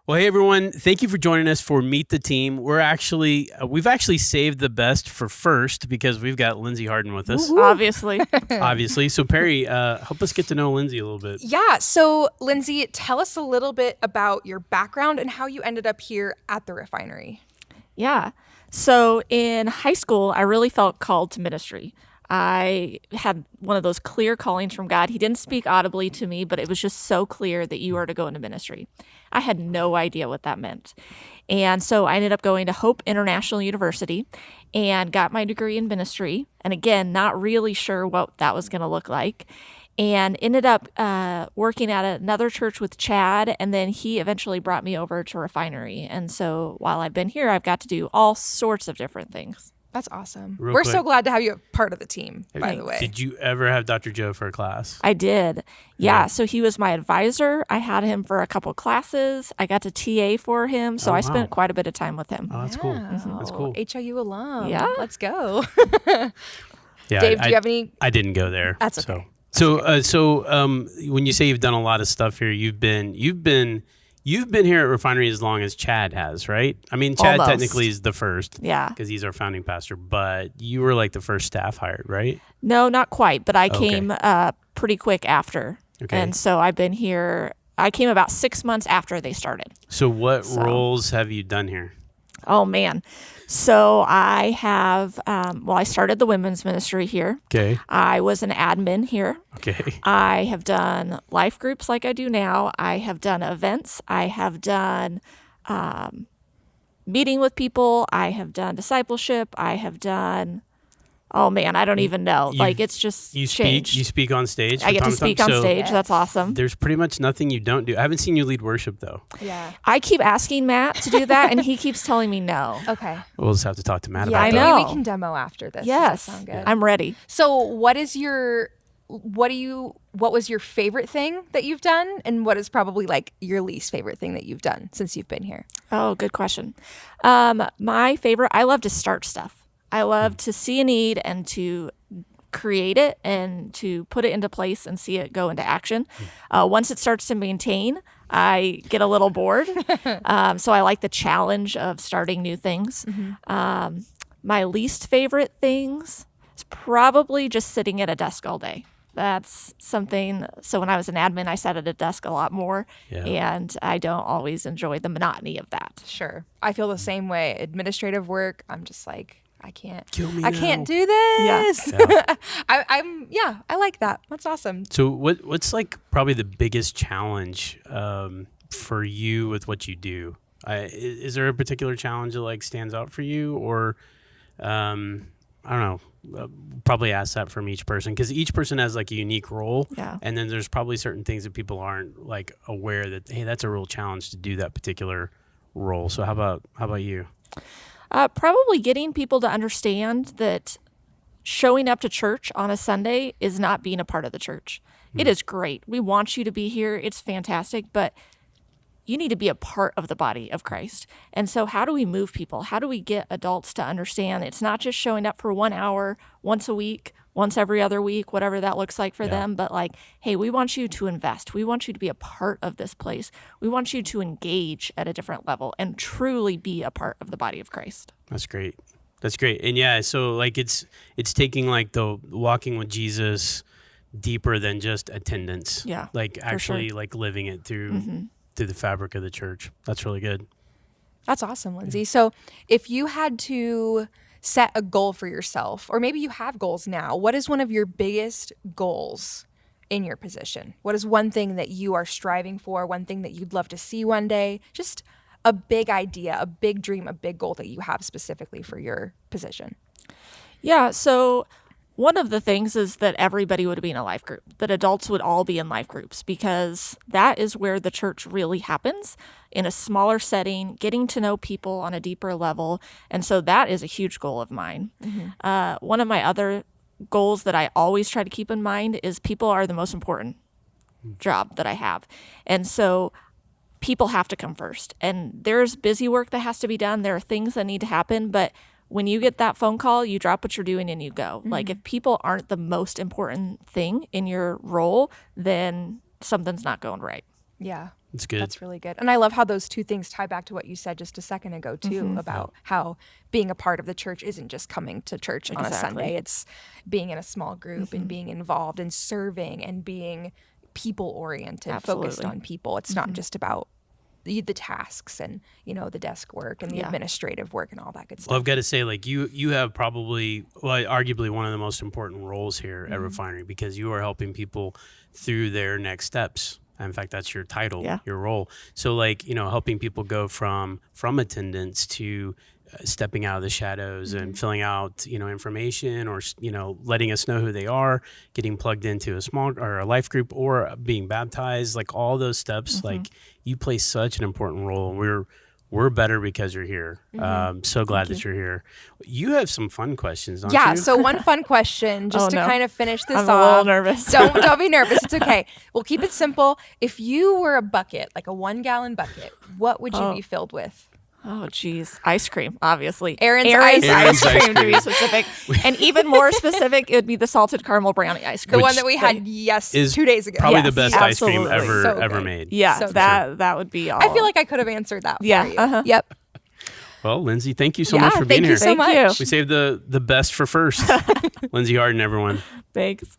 Well, hey everyone! Thank you for joining us for Meet the Team. We've actually saved the best for first because we've got Lindsey Harden with us. Obviously. So Perry, help us get to know Lindsey a little bit. Yeah. So Lindsey, tell us a little bit about your background and how you ended up here at the Refinery. Yeah. So in high school, I really felt called to ministry. I had one of those clear callings from God. He didn't speak audibly to me, but it was just so clear that you are to go into ministry. I had no idea what that meant. And so I ended up going to Hope International University and got my degree in ministry. And again, not really sure what that was going to look like. And ended up working at another church with Chad, and then he eventually brought me over to Refinery. And so while I've been here, I've got to do all sorts of different things. That's awesome. Real We're quick. so glad to have you a part of the team, by the way. Did you ever have Dr. Joe for a class? I did. Yeah. So he was my advisor. I had him for a couple classes. I got to TA for him. So I spent quite a bit of time with him. Oh, that's cool. That's cool. HIU alum. Yeah. Let's go. Yeah, Dave, do you have any? I didn't go there. That's okay. So when you say you've done a lot of stuff here, you've been here at Refinery as long as Chad has, right? I mean, Chad Almost. technically is the first, Yeah. because he's our founding pastor. But you were like the first staff hired, right? No, not quite. But I Okay. came pretty quick after. Okay. And so I've been here. I came about 6 months after they started. So what roles have you done here? Oh, man. So I have, I started the women's ministry here. Okay. I was an admin here. Okay. I have done life groups like I do now. I have done events. I have done meeting with people. I have done discipleship. I have done, oh man, I don't even know. It's just You changed. speak on stage. I get to speak on stage. Yes. That's awesome. There's pretty much nothing you don't do. I haven't seen you lead worship though. Yeah. I keep asking Matt to do that, and he keeps telling me no. Okay. We'll just have to talk to Matt Yeah, about I that. know. Maybe we can demo after this. Does Yes, that sound good? I'm ready. So what was your favorite thing that you've done, and what is probably like your least favorite thing that you've done since you've been here? Oh, good question. My favorite, I love to start stuff. I love to see a need and to create it and to put it into place and see it go into action. Once it starts to maintain, I get a little bored. So I like the challenge of starting new things. My least favorite things is probably just sitting at a desk all day. That's something. So when I was an admin, I sat at a desk a lot more, and I don't always enjoy the monotony of that. Sure. I feel the same way. Administrative work, I'm just like, I can't Kill me I now. can't do this. Yeah. I like that. That's awesome. So what's like probably the biggest challenge for you with what you do? Is there a particular challenge that like stands out for you, or I don't know? Probably ask that from each person, because each person has like a unique role, and then there's probably certain things that people aren't like aware that, hey, that's a real challenge to do that particular role. So how about you? Probably getting people to understand that showing up to church on a Sunday is not being a part of the church. It is great. We want you to be here. It's fantastic, but you need to be a part of the body of Christ. And so how do we move people? How do we get adults to understand it's not just showing up for 1 hour, once a week, once every other week, whatever that looks like for them, but like, hey, we want you to invest. We want you to be a part of this place. We want you to engage at a different level and truly be a part of the body of Christ. That's great. That's great. And yeah, so like it's taking like the walking with Jesus deeper than just attendance. Yeah, like actually sure. like living it through the fabric of the church. That's really good. That's awesome, Lindsey. So if you had to set a goal for yourself, or maybe you have goals now, what is one of your biggest goals in your position? What is one thing that you are striving for, one thing that you'd love to see one day? Just a big idea, a big dream, a big goal that you have specifically for your position. Yeah, so one of the things is that everybody would be in a life group, that adults would all be in life groups, because that is where the church really happens, in a smaller setting, getting to know people on a deeper level. And so that is a huge goal of mine. One of my other goals that I always try to keep in mind is people are the most important job that I have. And so people have to come first. And there's busy work that has to be done. There are things that need to happen, but when you get that phone call, you drop what you're doing and you go. Like, if people aren't the most important thing in your role, then something's not going right. Yeah. It's good. That's really good. And I love how those two things tie back to what you said just a second ago, too, about how being a part of the church isn't just coming to church on a Sunday. It's being in a small group and being involved and serving and being people-oriented, focused on people. It's not just about the tasks and, the desk work and the administrative work and all that good stuff. Well, I've got to say, like, you have probably, arguably one of the most important roles here at Refinery, because you are helping people through their next steps. In fact, that's your title, your role. So, like, helping people go from attendance to stepping out of the shadows and filling out, information, or, letting us know who they are, getting plugged into a small or a life group, or being baptized, like all those steps. Like, you play such an important role. And we're better because you're here. So glad that you're here. You have some fun questions, don't you? Yeah, so one fun question, just to kind of finish this off. I'm a little nervous. Don't be nervous. It's okay. We'll keep it simple. If you were a bucket, like a 1-gallon bucket, what would you be filled with? Oh, geez. Ice cream, obviously. Aaron's ice cream, to be specific. And even more specific, it would be the salted caramel brownie ice cream. The one that we had, 2 days ago. Probably the best ice cream absolutely. ever made. Yeah, So that would be all. I feel like I could have answered that for you. Yep. Well, Lindsey, thank you so much for being here. Thank you so much. We saved the best for first. Lindsey Harden, everyone. Thanks.